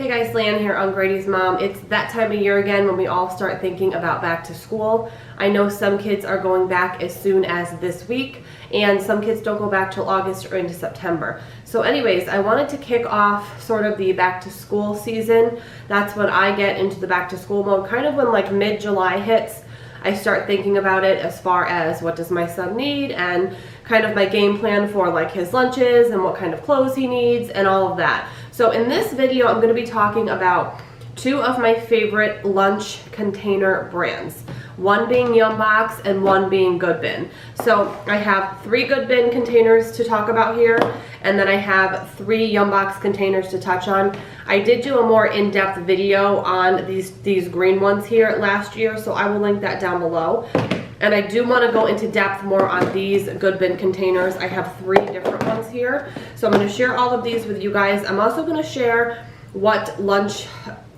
Hey guys, Lan here on GradysMom. It's that time of year again when we all start thinking about back to school. I know some kids are going back as soon as this week, and some kids don't go back till August or into September. So anyways, I wanted to kick off sort of the back to school season. That's when I get into the back to school mode, kind of when like mid-July hits. I start thinking about it as far as what does my son need and kind of my game plan for like his lunches and what kind of clothes he needs and all of that. So in this video, I'm going to be talking about two of my favorite lunch container brands. One being Yumbox and one being Goodbyn. So I have 3 Goodbyn containers to talk about here, and then I have 3 Yumbox containers to touch on. I did do a more in-depth video on these green ones here last year, so I will link that down below. And I do want to go into depth more on these Goodbyn containers. I have 3 different ones here. So I'm going to share all of these with you guys. I'm also going to share what lunch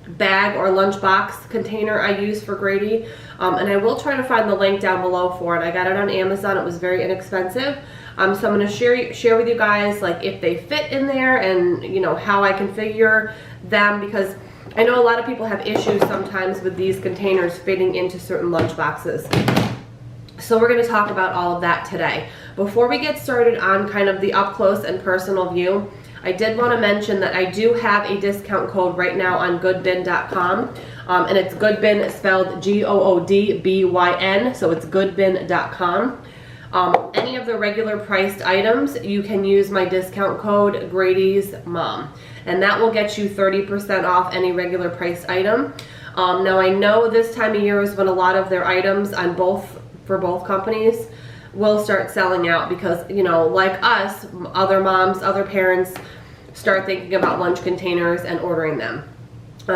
bag or lunch box container I use for Grady. And I will try to find the link down below for it. I got it on Amazon. It was very inexpensive. So I'm going to share with you guys like if they fit in there and you know how I configure them, because I know a lot of people have issues sometimes with these containers fitting into certain lunch boxes. So we're going to talk about all of that today. Before we get started on kind of the up close and personal view, I did want to mention that I do have a discount code right now on Goodbyn.com, and it's Goodbyn spelled Goodbyn, so it's Goodbyn.com. Any of the regular priced items, you can use my discount code GradysMom, and that will get you 30% off any regular priced item. Now I know this time of year is when a lot of their items on for both companies will start selling out, because you know, like us, other moms, other parents start thinking about lunch containers and ordering them.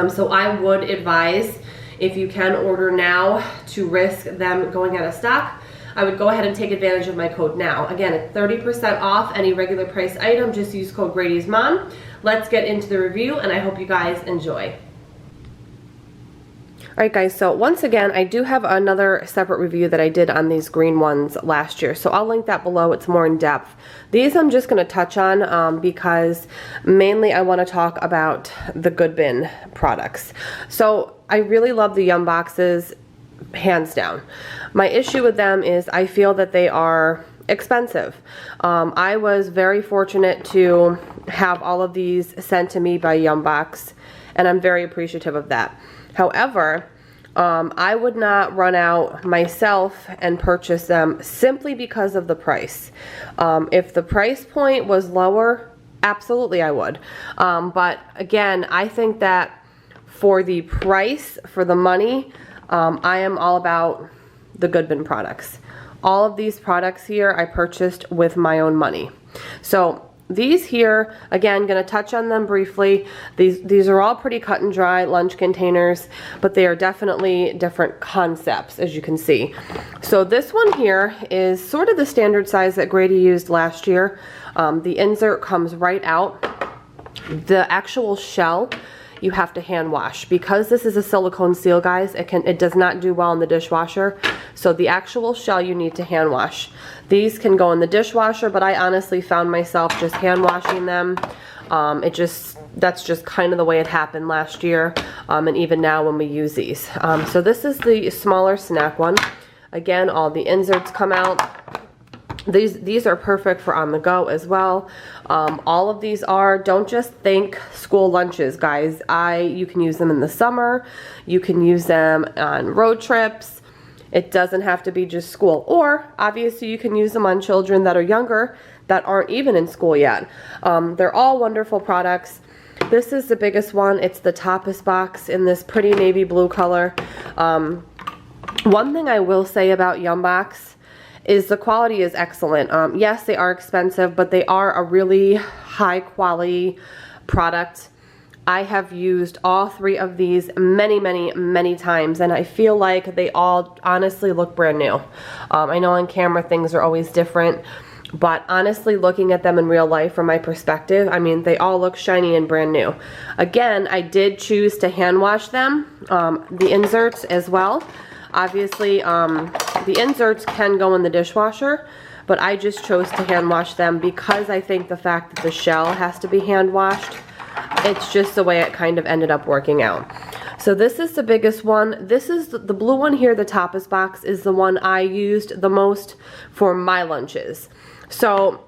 So I would advise, if you can order now to risk them going out of stock, I would go ahead and take advantage of my code now. Again, it's 30% off any regular price item. Just use code GradysMom. Let's get into the review, and I hope you guys enjoy. Alright guys, so once again, I do have another separate review that I did on these green ones last year, so I'll link that below. It's more in depth. These I'm just going to touch on because mainly I want to talk about the Goodbyn products. So I really love the Yumboxes, hands down. My issue with them is I feel that they are expensive. I was very fortunate to have all of these sent to me by Yumbox, and I'm very appreciative of that. However, I would not run out myself and purchase them simply because of the price. If the price point was lower, absolutely I would. But again, I think that for the price, for the money, I am all about the Goodbyn products. All of these products here I purchased with my own money. So these here, again, going to touch on them briefly. These are all pretty cut and dry lunch containers, but they are definitely different concepts, as you can see. So this one here is sort of the standard size that Grady used last year. The insert comes right out. The actual shell you have to hand wash, because this is a silicone seal, guys. It does not do well in the dishwasher, so the actual shell you need to hand wash. These can go in the dishwasher, but I honestly found myself just hand washing them. That's just kind of the way it happened last year, and even now when we use these. So this is the smaller snack one. Again, all the inserts come out. These are perfect for on the go as well. All of these are, don't just think school lunches, guys. You can use them in the summer. You can use them on road trips. It doesn't have to be just school. Or obviously you can use them on children that are younger that aren't even in school yet. They're all wonderful products. This is the biggest one. It's the Tapas Box in this pretty navy blue color. One thing I will say about Yumbox is the quality is excellent. Yes, they are expensive, but they are a really high quality product. I have used all 3 of these many times, and I feel like they all honestly look brand new. I know on camera things are always different, but honestly looking at them in real life from my perspective, I mean, they all look shiny and brand new. Again, I did choose to hand wash them, the inserts as well. Obviously, the inserts can go in the dishwasher, but I just chose to hand wash them because I think the fact that the shell has to be hand washed it's just the way it kind of ended up working out. So this is the biggest one. This is the blue one here, the Tapas Box, is the one I used the most for my lunches. So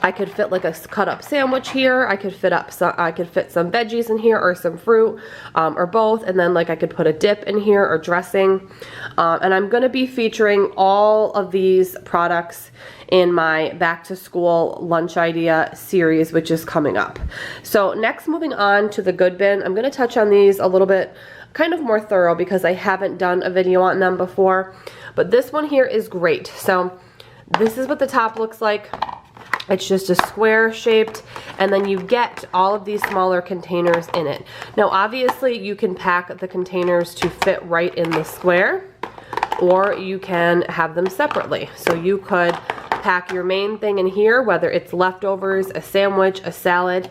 I could fit like a cut up sandwich here. I could fit some veggies in here, or some fruit, or both. And then like I could put a dip in here, or dressing. And I'm going to be featuring all of these products in my back to school lunch idea series, which is coming up. So next, moving on to the Goodbyn, I'm going to touch on these a little bit kind of more thorough because I haven't done a video on them before. But this one here is great. So this is what the top looks like. It's just a square shaped, and then you get all of these smaller containers in it. Now obviously you can pack the containers to fit right in the square, or you can have them separately. So you could pack your main thing in here, whether it's leftovers, a sandwich, a salad,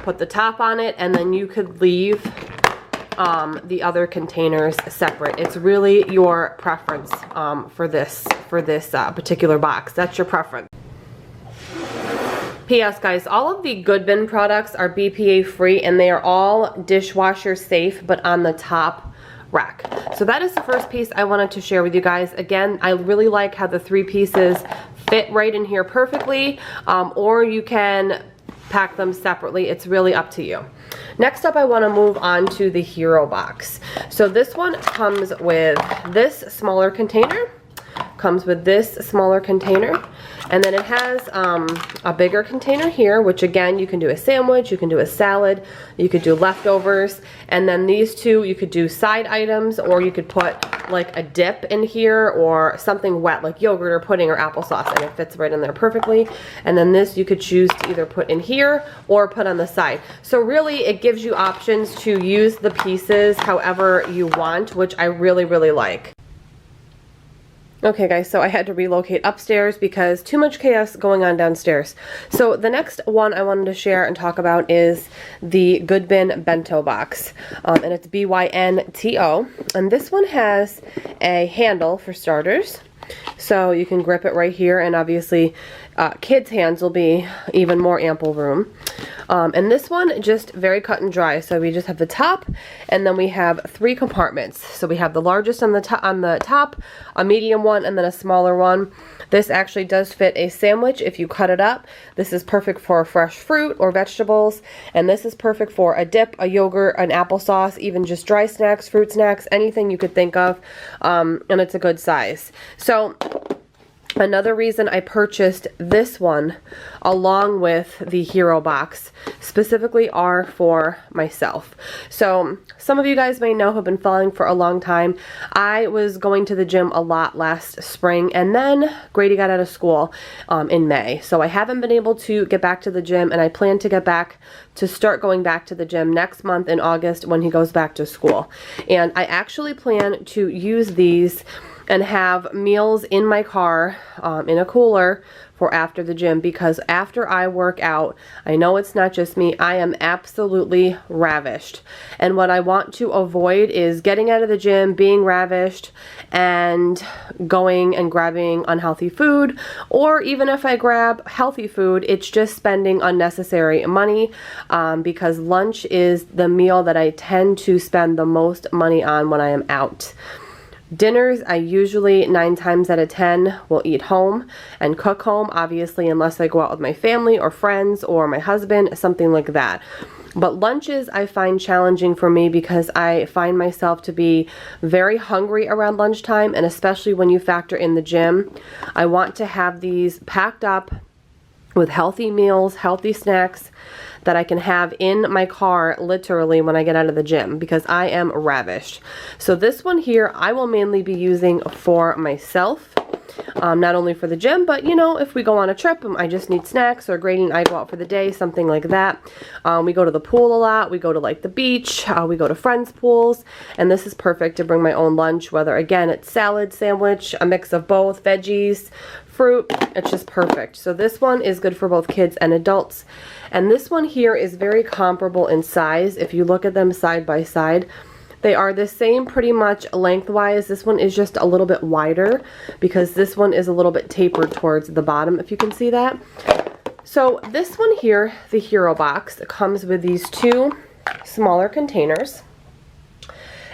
put the top on it, and then you could leave the other containers separate. It's really your preference for this particular box. That's your preference. P.S. guys, all of the Goodbyn products are BPA free, and they are all dishwasher safe, but on the top rack. So that is the first piece I wanted to share with you guys. Again, I really like how the 3 pieces fit right in here perfectly, or you can pack them separately. It's really up to you. Next up, I want to move on to the Hiro Box. So this one comes with this smaller container, and then it has a bigger container here, which again, you can do a sandwich, you can do a salad, you could do leftovers, and then these two, you could do side items, or you could put like a dip in here, or something wet like yogurt or pudding or applesauce, and it fits right in there perfectly. And then this you could choose to either put in here or put on the side. So really it gives you options to use the pieces however you want, which I really, really like. Okay guys, so I had to relocate upstairs because too much chaos going on downstairs. So the next one I wanted to share and talk about is the Goodbyn Bento Box. And it's BYNTO. And this one has a handle for starters. So you can grip it right here, and obviously kids' hands will be even more ample room. And this one just very cut and dry. So we just have the top, and then we have 3 compartments. So we have the largest on the top, a medium one, and then a smaller one. This actually does fit a sandwich if you cut it up. This is perfect for fresh fruit or vegetables, and this is perfect for a dip, a yogurt, an applesauce, even just dry snacks, fruit snacks, anything you could think of, and it's a good size. So another reason I purchased this one along with the Hiro Box specifically are for myself. So some of you guys may know who have been following for a long time. I was going to the gym a lot last spring, and then Grady got out of school in May. So I haven't been able to get back to the gym, and I plan to get back to start going back to the gym next month in August when he goes back to school. And I actually plan to use these and have meals in my car in a cooler for after the gym, because after I work out, I know it's not just me, I am absolutely ravished. And what I want to avoid is getting out of the gym, being ravished, and going and grabbing unhealthy food, or even if I grab healthy food, it's just spending unnecessary money, because lunch is the meal that I tend to spend the most money on when I am out. Dinners, I usually 9 times out of 10 will eat home and cook home, obviously, unless I go out with my family or friends or my husband, something like that. But lunches I find challenging for me because I find myself to be very hungry around lunchtime, and especially when you factor in the gym. I want to have these packed up with healthy meals, healthy snacks that I can have in my car literally when I get out of the gym, because I am ravished. So this one here I will mainly be using for myself, not only for the gym, but you know, if we go on a trip, I just need snacks, or Grady and I go out for the day, something like that. We go to the pool a lot, we go to like the beach, we go to friends' pools, and this is perfect to bring my own lunch, whether again it's salad, sandwich, a mix of both, veggies, fruit. It's just perfect. So this one is good for both kids and adults. And this one here is very comparable in size. If you look at them side by side, they are the same pretty much lengthwise. This one is just a little bit wider because this one is a little bit tapered towards the bottom, if you can see that. So this one here, the Hiro Box, comes with these two smaller containers.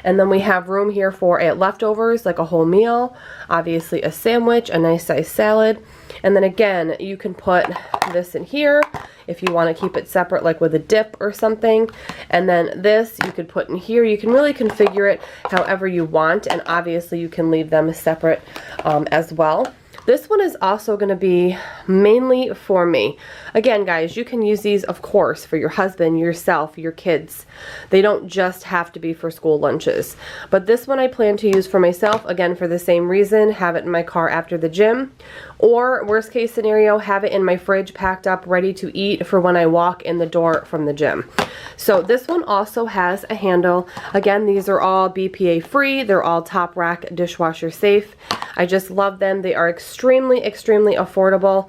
And then we have room here for leftovers, like a whole meal, obviously a sandwich, a nice sized salad. And then again, you can put this in here if you want to keep it separate, like with a dip or something. And then this you could put in here. You can really configure it however you want, and obviously you can leave them separate as well. This one is also going to be mainly for me. Again, guys, you can use these, of course, for your husband, yourself, your kids. They don't just have to be for school lunches. But this one I plan to use for myself, again, for the same reason, have it in my car after the gym. Or, worst case scenario, have it in my fridge packed up, ready to eat for when I walk in the door from the gym. So this one also has a handle. Again, these are all BPA free. They're all top rack dishwasher safe. I just love them. They are extremely, extremely affordable.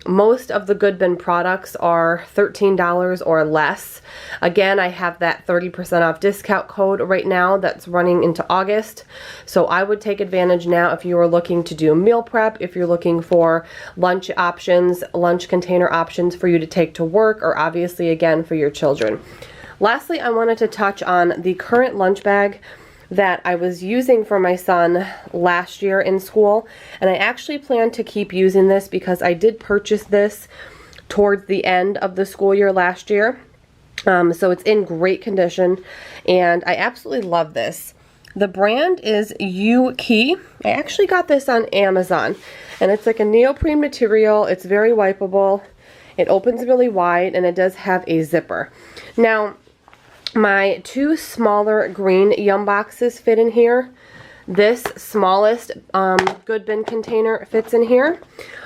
Most of the Goodbyn products are $13 or less. Again, I have that 30% off discount code right now that's running into August. So I would take advantage now if you are looking to do meal prep, if you're looking for lunch options, lunch container options for you to take to work, or obviously again for your children. Lastly, I wanted to touch on the current lunch bag that I was using for my son last year in school, and I actually plan to keep using this because I did purchase this towards the end of the school year last year. So it's in great condition, and I absolutely love this. The brand is U-Key. I actually got this on Amazon, and it's like a neoprene material. It's very wipeable. It opens really wide, and it does have a zipper. Now, my two smaller green Yumboxes fit in here. This smallest Goodbyn container fits in here,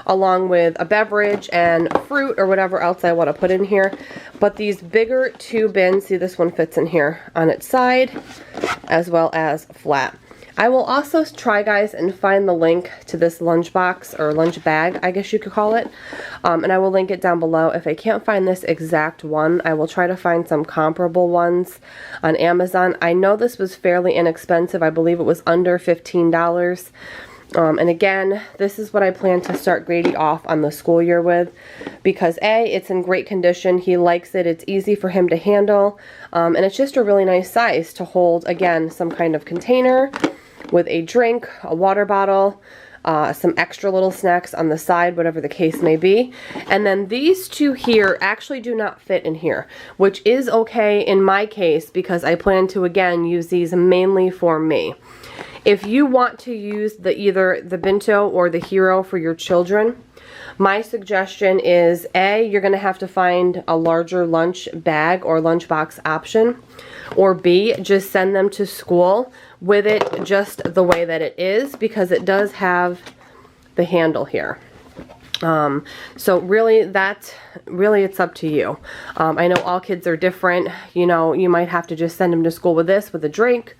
along with a beverage and fruit or whatever else I want to put in here. But these bigger two bins, see, this one fits in here on its side as well as flat. I will also try, guys, and find the link to this lunch box, or lunch bag, I guess you could call it. And I will link it down below. If I can't find this exact one, I will try to find some comparable ones on Amazon. I know this was fairly inexpensive. I believe it was under $15. And again, this is what I plan to start Grady off on the school year with, because A, it's in great condition, he likes it, it's easy for him to handle, and it's just a really nice size to hold, again, some kind of container with a drink, a water bottle, some extra little snacks on the side, whatever the case may be. And then these two here actually do not fit in here, which is okay in my case because I plan to, again, use these mainly for me. If you want to use either the Bento or the Hiro for your children, my suggestion is A, you're going to have to find a larger lunch bag or lunch box option, or B, just send them to school with it just the way that it is, because it does have the handle here. So really, it's up to you. I know all kids are different. You know, you might have to just send them to school with this, with a drink.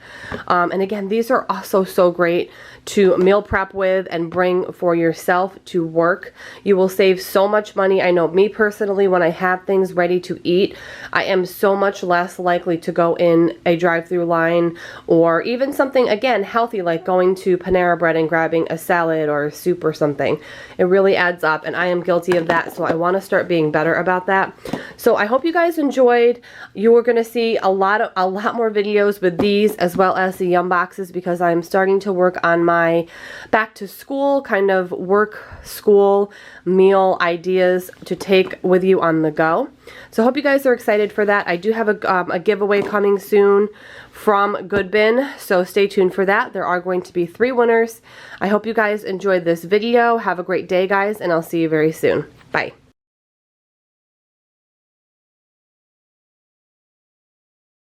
And again, these are also so great to meal prep with and bring for yourself to work. You will save so much money. I know me personally, when I have things ready to eat, I am so much less likely to go in a drive-through line, or even something, again, healthy, like going to Panera Bread and grabbing a salad or a soup or something. It really adds up, and I am guilty of that, so I want to start being better about that. So I hope you guys enjoyed. You are going to see a lot more videos with these, as well as the Yumboxes, because I'm starting to work on my back to school kind of work school meal ideas to take with you on the go. So I hope you guys are excited for that. I do have a giveaway coming soon from Goodbyn, so stay tuned for that. There are going to be 3 winners. I hope you guys enjoyed this video. Have a great day, guys, and I'll see you very soon. Bye.